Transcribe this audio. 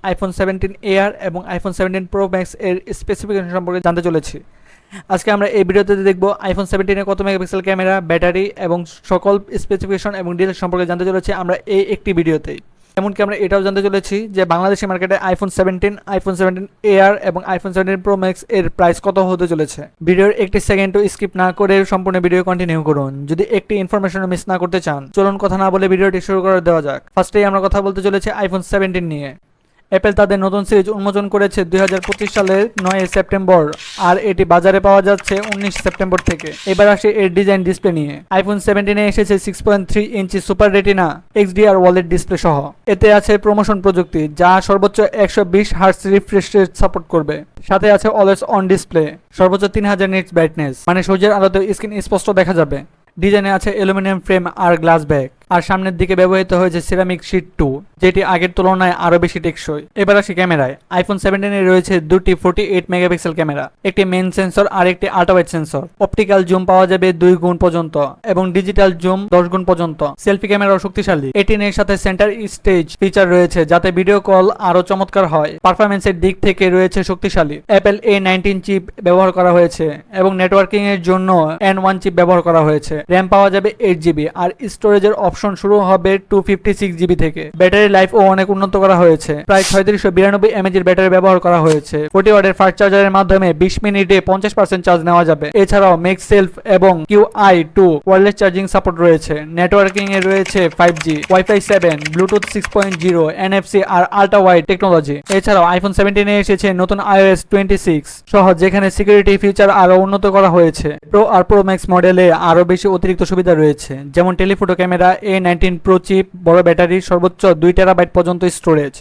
IPhone 17 air এবং iPhone 17 pro max এর specification সম্পর্কে জানতে চলেছি। আজকে আমরা এই ভিডিওতে দেখব আইফোন 17 এর কত মেগাপিক্সেল ক্যামেরা, ব্যাটারি এবং সকল স্পেসিফিকেশন এবং ডিটেইলস সম্পর্কে জানতে চলেছি আমরা এই একটি ভিডিওতেই। এমনকি আমরা এটাও জানতে চলেছি যে বাংলাদেশি মার্কেটে আইফোন 17, আইফোন 17 এয়ার এবং আইফোন 17 প্রো ম্যাক্স এর প্রাইস কত হতে চলেছে। ভিডিওর একটি সেকেন্ডও স্কিপ না করে সম্পূর্ণ ভিডিও কন্টিনিউ করুন যদি একটি ইনফরমেশন মিস না করতে চান। চলুন কথা না বলে ভিডিওটি শুরু করে দেওয়া যাক। ফার্স্টেই আমরা কথা বলতে চলেছি আইফোন 17 নিয়ে। অ্যাপেল তাদের নতুন সিরিজ উন্মোচন করেছে 2025 সালের 9 সেপ্টেম্বর আর এটি বাজারে পাওয়া যাচ্ছে 19 সেপ্টেম্বর থেকে। এবার আসে এর ডিজাইন ডিসপ্লে নিয়ে। আইফোন 17 এ এসেছে 6.3 ইঞ্চি সুপার রেটিনা XDR ওয়ালেট ডিসপ্লে সহ। এতে আছে প্রমোশন প্রযুক্তি যা সর্বোচ্চ 120 হার্টজ রিফ্রেশ রেট সাপোর্ট করবে। সাথে আছে অলওয়েজ অন ডিসপ্লে, সর্বোচ্চ 3000 নিটস ব্রাইটনেস, মানে সূর্যের আলোতে স্ক্রিন স্পষ্ট দেখা যাবে। ডিজাইনে আছে অ্যালুমিনিয়াম ফ্রেম আর গ্লাস ব্যাক, আর সামনের দিকে ব্যবহৃত হয়েছে সিরামিক শীট 2 যেটি আগের তুলনায় আরো বেশি টেকসই। এবার আসি ক্যামেরায়। আইফোন 17 এ রয়েছে দুটি 48 মেগাপিক্সেল ক্যামেরা, একটি মেইন সেন্সর আর একটি আল্ট্রাওয়াইড সেন্সর। অপটিক্যাল জুম পাওয়া যাবে 2 গুণ পর্যন্ত এবং ডিজিটাল জুম 10 গুণ পর্যন্ত। সেলফি ক্যামেরাও শক্তিশালী। 18 এর সাথে সেন্টার স্টেজ ফিচার রয়েছে যাতে ভিডিও কল আরো চমৎকার হয়। পারফরম্যান্সের দিক থেকে রয়েছে শক্তিশালী। অ্যাপেল A19 চিপ ব্যবহার করা হয়েছে এবং নেটওয়ার্কিং এর জন্য N1 চিপ ব্যবহার করা হয়েছে। র্যাম পাওয়া যাবে 8GB আর স্টোরেজের অপশন শুরু হবে 256GB থেকে। ব্যাটারি লাইফও অনেক উন্নত করা হয়েছে। প্রায় 3692 mAh এর ব্যাটারি ব্যবহার করা হয়েছে। 40 ওয়াটের ফাস্ট চার্জারের মাধ্যমে 20 মিনিটে 50% চার্জ নেওয়া যাবে। এছাড়াও ম্যাগসেলফ এবং QI2 ওয়্যারলেস চার্জিং সাপোর্ট রয়েছে। নেটওয়ার্কিং এ রয়েছে 5G, Wi-Fi 7, ব্লুটুথ 6.0, NFC আর আল্ট্রা ওয়াইড টেকনোলজি। এছাড়াও আইফোন 17 এ এসেছে নতুন iOS 26 সহ, যেখানে সিকিউরিটি ফিচার আরো উন্নত করা হয়েছে। প্রো আর প্রো ম্যাক্স মডেলে আরো বেশি অতিরিক্ত সুবিধা রয়েছে, যেমন telephoto camera, A19 pro chip, বড় ব্যাটারি, সর্বোচ্চ 2 টেরাবাইট পর্যন্ত স্টোরেজ।